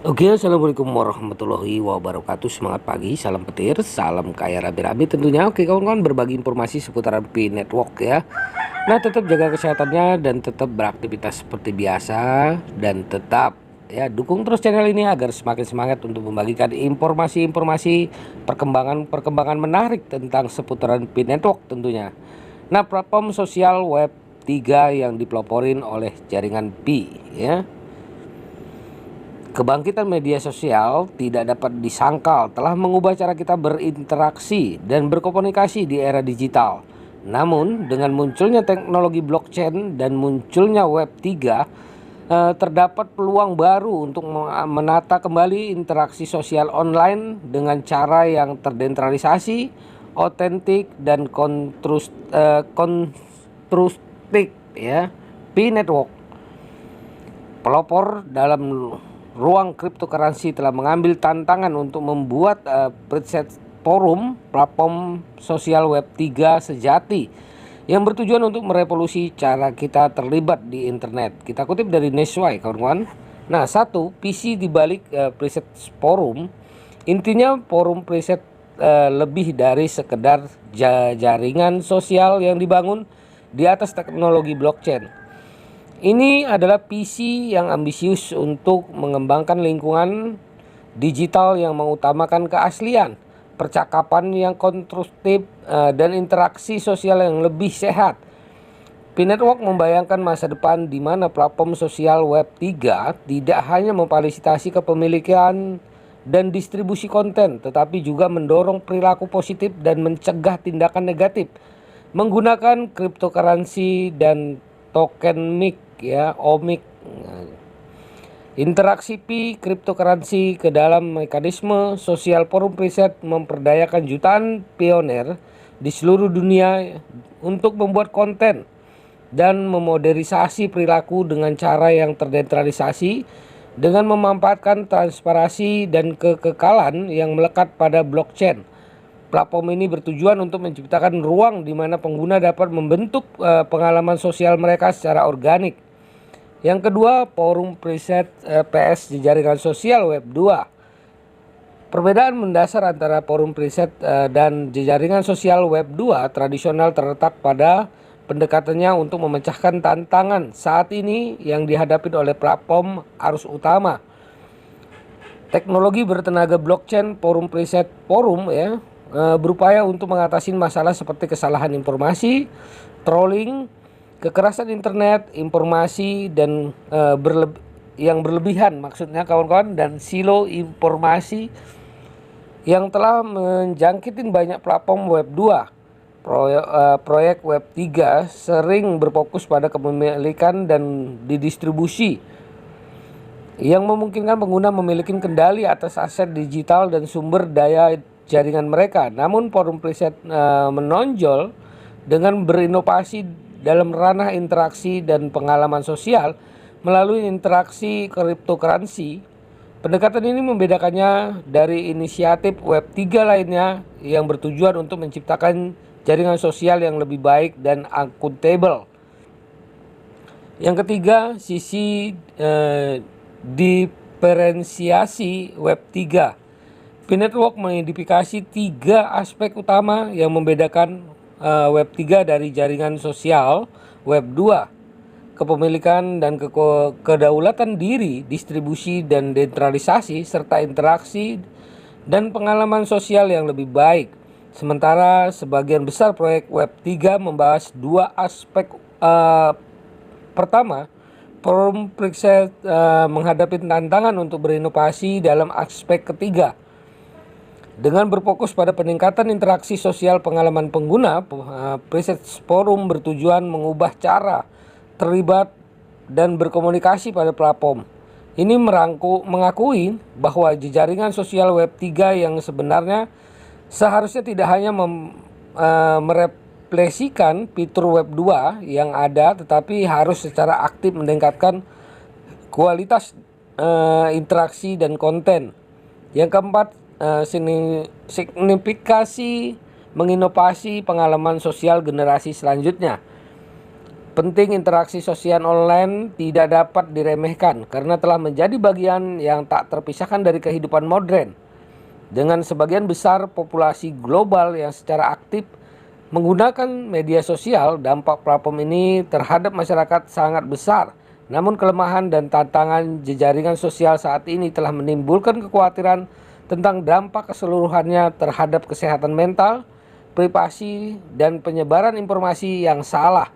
Oke, assalamualaikum warahmatullahi wabarakatuh. Semangat pagi, salam petir, salam kaya rabi-rabi tentunya. Oke kawan-kawan, berbagi informasi seputaran Pi Network ya. Nah, tetap jaga kesehatannya dan tetap beraktivitas seperti biasa, dan tetap ya dukung terus channel ini agar semakin semangat untuk membagikan informasi-informasi perkembangan menarik tentang seputaran Pi Network tentunya. Nah, platform sosial web 3 yang dipeloporin oleh jaringan Pi ya. Kebangkitan media sosial tidak dapat disangkal telah mengubah cara kita berinteraksi dan berkomunikasi di era digital. Namun, dengan munculnya teknologi blockchain dan munculnya Web 3, terdapat peluang baru untuk menata kembali interaksi sosial online dengan cara yang terdesentralisasi, otentik, dan konstruktif ya. Pi Network, pelopor dalam ruang cryptocurrency, telah mengambil tantangan untuk membuat preset forum platform sosial web 3 sejati yang bertujuan untuk merevolusi cara kita terlibat di internet. Kita kutip dari Nextway kawan-kawan. Nah, satu visi di balik preset forum, intinya forum preset lebih dari sekedar jaringan sosial yang dibangun di atas teknologi blockchain. Ini adalah visi yang ambisius untuk mengembangkan lingkungan digital yang mengutamakan keaslian, percakapan yang konstruktif, dan interaksi sosial yang lebih sehat. Pi Network membayangkan masa depan di mana platform sosial web 3 tidak hanya memfasilitasi kepemilikan dan distribusi konten, tetapi juga mendorong perilaku positif dan mencegah tindakan negatif menggunakan cryptocurrency dan token MIC ya, OMIC. Interaksi Pi cryptocurrency ke dalam mekanisme sosial forum preset memperdayakan jutaan pioner di seluruh dunia untuk membuat konten dan memodernisasi perilaku dengan cara yang terdesentralisasi dengan memanfaatkan transparansi dan kekekalan yang melekat pada blockchain. Platform ini bertujuan untuk menciptakan ruang di mana pengguna dapat membentuk pengalaman sosial mereka secara organik. Yang kedua, forum preset PS di jaringan sosial web 2. Perbedaan mendasar antara forum preset dan jaringan sosial web 2 tradisional terletak pada pendekatannya untuk memecahkan tantangan saat ini yang dihadapi oleh platform arus utama. Teknologi bertenaga blockchain, forum preset forum ya, berupaya untuk mengatasi masalah seperti kesalahan informasi, trolling, kekerasan internet, informasi dan yang berlebihan maksudnya kawan-kawan, dan silo informasi yang telah menjangkitin banyak platform web 2. Proyek web 3 sering berfokus pada kepemilikan dan didistribusi yang memungkinkan pengguna memiliki kendali atas aset digital dan sumber daya jaringan mereka. Namun forum preset menonjol dengan berinovasi dalam ranah interaksi dan pengalaman sosial melalui interaksi cryptocurrency. Pendekatan ini membedakannya dari inisiatif web 3 lainnya yang bertujuan untuk menciptakan jaringan sosial yang lebih baik dan akuntabel. Yang ketiga, sisi diferensiasi web 3. Pi Network mengidentifikasi 3 aspek utama yang membedakan web 3 dari jaringan sosial web 2. Kepemilikan dan kedaulatan diri, distribusi dan desentralisasi, serta interaksi dan pengalaman sosial yang lebih baik. Sementara sebagian besar proyek web 3 membahas 2 aspek. Pertama, forum preset menghadapi tantangan untuk berinovasi dalam aspek ketiga. Dengan berfokus pada peningkatan interaksi sosial pengalaman pengguna, preset forum bertujuan mengubah cara terlibat dan berkomunikasi pada platform. Ini mengakui bahwa jaringan sosial web 3 yang sebenarnya seharusnya tidak hanya mereplikasikan fitur web 2 yang ada, tetapi harus secara aktif meningkatkan kualitas interaksi dan konten. Yang keempat, signifikasi menginovasi pengalaman sosial generasi selanjutnya. Penting interaksi sosial online tidak dapat diremehkan karena telah menjadi bagian yang tak terpisahkan dari kehidupan modern. Dengan sebagian besar populasi global yang secara aktif menggunakan media sosial, dampak platform ini terhadap masyarakat sangat besar. Namun kelemahan dan tantangan jejaringan sosial saat ini telah menimbulkan kekhawatiran tentang dampak keseluruhannya terhadap kesehatan mental, privasi, dan penyebaran informasi yang salah.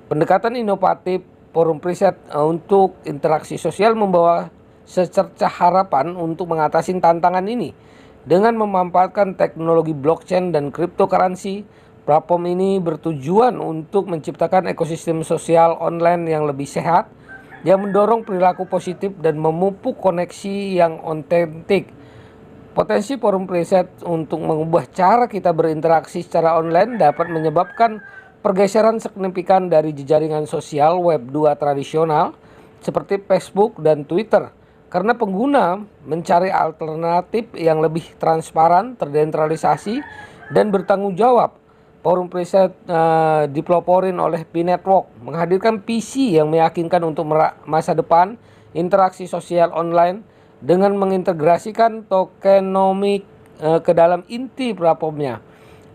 Pendekatan inovatif Forum Riset untuk interaksi sosial membawa secercah harapan untuk mengatasi tantangan ini. Dengan memanfaatkan teknologi blockchain dan cryptocurrency, platform ini bertujuan untuk menciptakan ekosistem sosial online yang lebih sehat, yang mendorong perilaku positif dan memupuk koneksi yang otentik. Potensi Forum Riset untuk mengubah cara kita berinteraksi secara online dapat menyebabkan pergeseran signifikan dari jejaringan sosial Web 2 tradisional seperti Facebook dan Twitter karena pengguna mencari alternatif yang lebih transparan, terdesentralisasi, dan bertanggung jawab. Forum Riset dipeloporin oleh P-Network menghadirkan visi yang meyakinkan untuk masa depan interaksi sosial online dengan mengintegrasikan tokenomics ke dalam inti platformnya.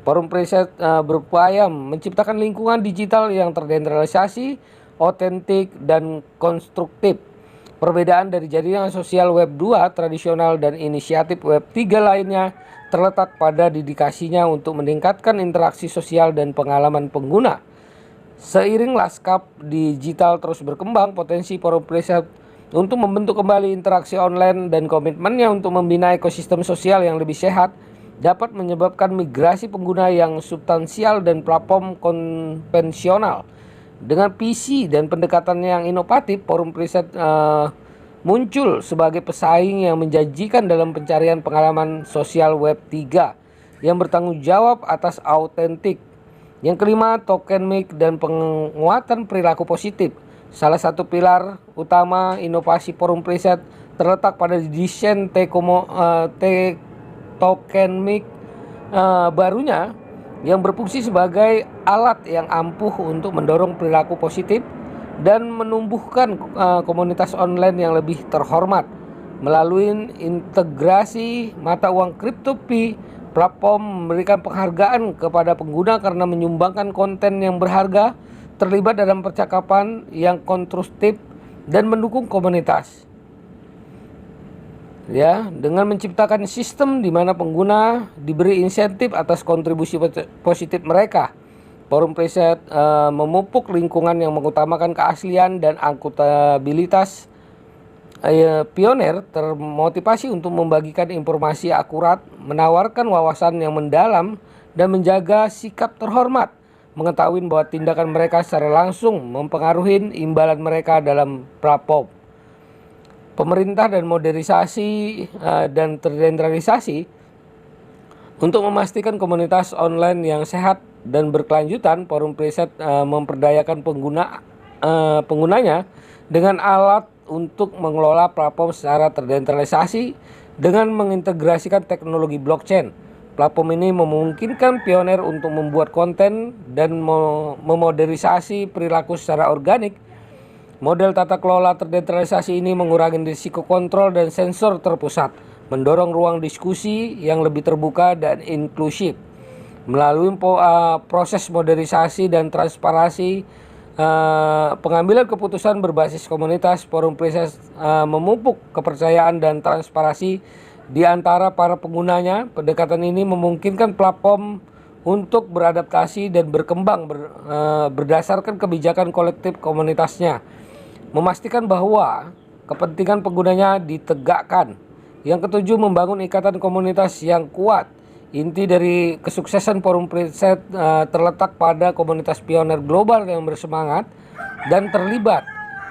Forum Riset berupaya menciptakan lingkungan digital yang terdesentralisasi, otentik, dan konstruktif. Perbedaan dari jaringan sosial Web 2 tradisional dan inisiatif Web 3 lainnya terletak pada dedikasinya untuk meningkatkan interaksi sosial dan pengalaman pengguna. Seiring lanskap digital terus berkembang, potensi Forum Riset untuk membentuk kembali interaksi online dan komitmennya untuk membina ekosistem sosial yang lebih sehat dapat menyebabkan migrasi pengguna yang substansial dan platform konvensional. Dengan visi dan pendekatan yang inovatif, Forum Riset muncul sebagai pesaing yang menjanjikan dalam pencarian pengalaman sosial Web 3 yang bertanggung jawab atas autentik. Yang kelima, tokenomics dan penguatan perilaku positif. Salah satu pilar utama inovasi Forum Riset terletak pada desain tokenomics barunya yang berfungsi sebagai alat yang ampuh untuk mendorong perilaku positif dan menumbuhkan komunitas online yang lebih terhormat. Melalui integrasi mata uang kripto Pi, platform memberikan penghargaan kepada pengguna karena menyumbangkan konten yang berharga, terlibat dalam percakapan yang konstruktif, dan mendukung komunitas. Ya, dengan menciptakan sistem di mana pengguna diberi insentif atas kontribusi positif mereka, Forum Riset memupuk lingkungan yang mengutamakan keaslian dan akuntabilitas. Pioner termotivasi untuk membagikan informasi akurat, menawarkan wawasan yang mendalam, dan menjaga sikap terhormat, mengetahui bahwa tindakan mereka secara langsung mempengaruhi imbalan mereka dalam platform. Pemerintah dan modernisasi dan terdesentralisasi untuk memastikan komunitas online yang sehat dan berkelanjutan, Forum Riset memperdayakan penggunanya dengan alat untuk mengelola platform secara terdesentralisasi dengan mengintegrasikan teknologi blockchain. Platform ini memungkinkan pioner untuk membuat konten dan memodernisasi perilaku secara organik. Model tata kelola terdesentralisasi ini mengurangi risiko kontrol dan sensor terpusat, mendorong ruang diskusi yang lebih terbuka dan inklusif. Melalui proses modernisasi dan transparansi, pengambilan keputusan berbasis komunitas, Forum Riset memupuk kepercayaan dan transparansi di antara para penggunanya. Pendekatan ini memungkinkan platform untuk beradaptasi dan berkembang berdasarkan kebijakan kolektif komunitasnya, memastikan bahwa kepentingan penggunanya ditegakkan. Yang ketujuh, membangun ikatan komunitas yang kuat. Inti dari kesuksesan Forum Riset terletak pada komunitas pioner global yang bersemangat dan terlibat.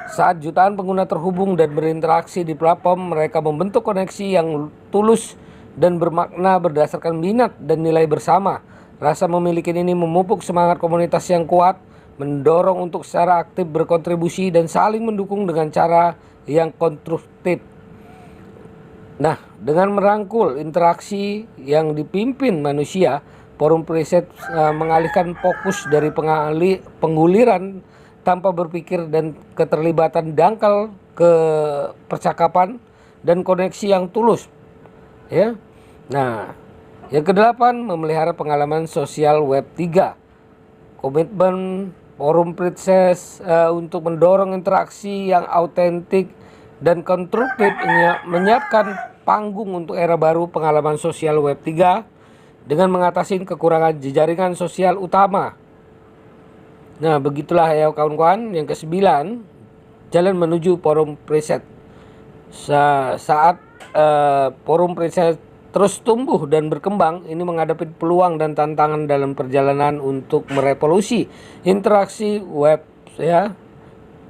Saat jutaan pengguna terhubung dan berinteraksi di platform, mereka membentuk koneksi yang tulus dan bermakna berdasarkan minat dan nilai bersama. Rasa memiliki ini memupuk semangat komunitas yang kuat, mendorong untuk secara aktif berkontribusi dan saling mendukung dengan cara yang konstruktif. Nah, dengan merangkul interaksi yang dipimpin manusia, Forum Riset mengalihkan fokus dari pengguliran tanpa berpikir dan keterlibatan dangkal ke percakapan dan koneksi yang tulus, ya. Nah, yang kedelapan, memelihara pengalaman sosial web 3. Komitmen forum Princess untuk mendorong interaksi yang autentik dan konstruktif, menyiapkan panggung untuk era baru pengalaman sosial web 3 dengan mengatasi kekurangan jaringan sosial utama. Nah, begitulah ya kawan-kawan. Yang kesembilan, jalan menuju forum preset. Saat forum preset terus tumbuh dan berkembang, ini menghadapi peluang dan tantangan dalam perjalanan untuk merevolusi interaksi web, ya,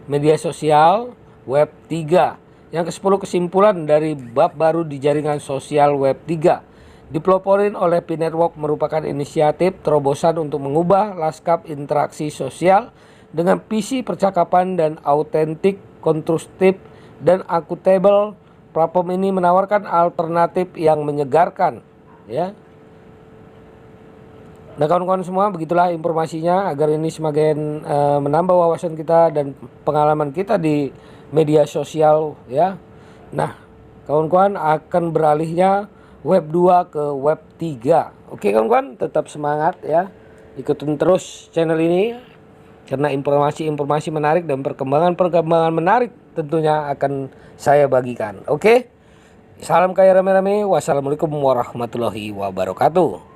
media sosial web 3. Yang ke-10, kesimpulan dari bab baru di jaringan sosial web 3 dipeloporin oleh P-Network merupakan inisiatif terobosan untuk mengubah lanskap interaksi sosial dengan visi percakapan dan autentik, konstruktif, dan akuntabel. Platform ini menawarkan alternatif yang menyegarkan, ya. Nah kawan-kawan semua, begitulah informasinya agar ini semakin menambah wawasan kita dan pengalaman kita di media sosial, ya. Nah kawan-kawan, akan beralihnya web 2 ke web 3. Oke kawan-kawan, tetap semangat ya. Ikutin terus channel ini karena informasi-informasi menarik dan perkembangan menarik tentunya akan saya bagikan. Oke. Salam kaya rame-rame. Wassalamualaikum warahmatullahi wabarakatuh.